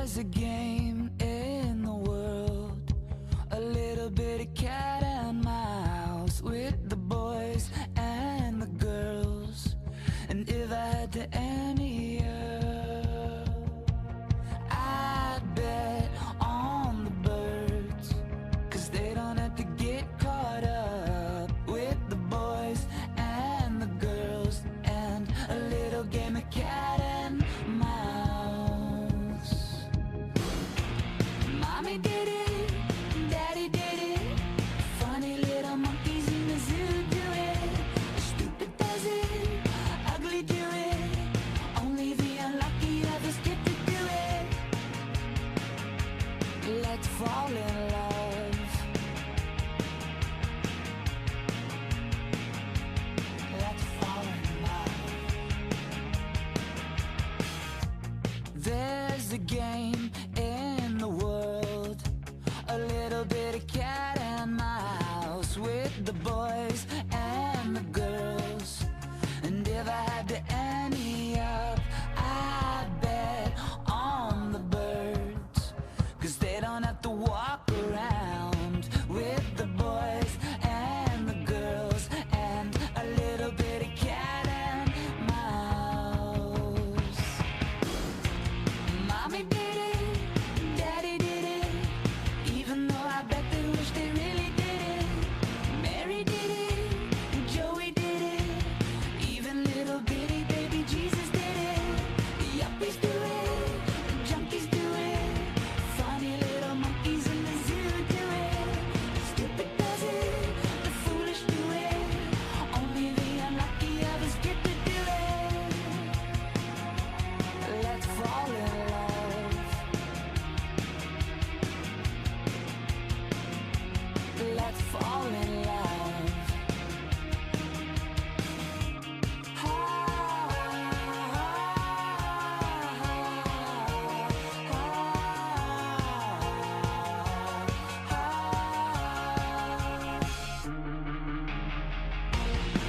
There's a game in the world, a little bit of cat and mouse, with the boys and the girls. And if I had to any I'd bet on the birds, 'cause they don't have to get caught up with the boys and the girls. And a little game of cat and mouse. Mommy did it, Daddy did it, funny little monkeys in the zoo do it. Stupid does it, ugly do it, only the unlucky others get to do it. Let's fall in love. Let's fall in love. There's a game in the world, a little bit of cat and mouse, with the boys and the girls. And if I had to ante up, I'd bet on the birds, 'cause they don't have to walk around with the boys and the girls. And a little bit of cat and mouse. Mommy did it, Daddy did it, even though I bet they wish they really did it. Mary did it, Joey did it, even little bitty baby Jesus did it. The yuppies do it, the junkies do it, funny little monkeys in the zoo do it. The stupid does it, the foolish do it, only the unlucky others get to do it. Let's fall in love. Let's fall in love.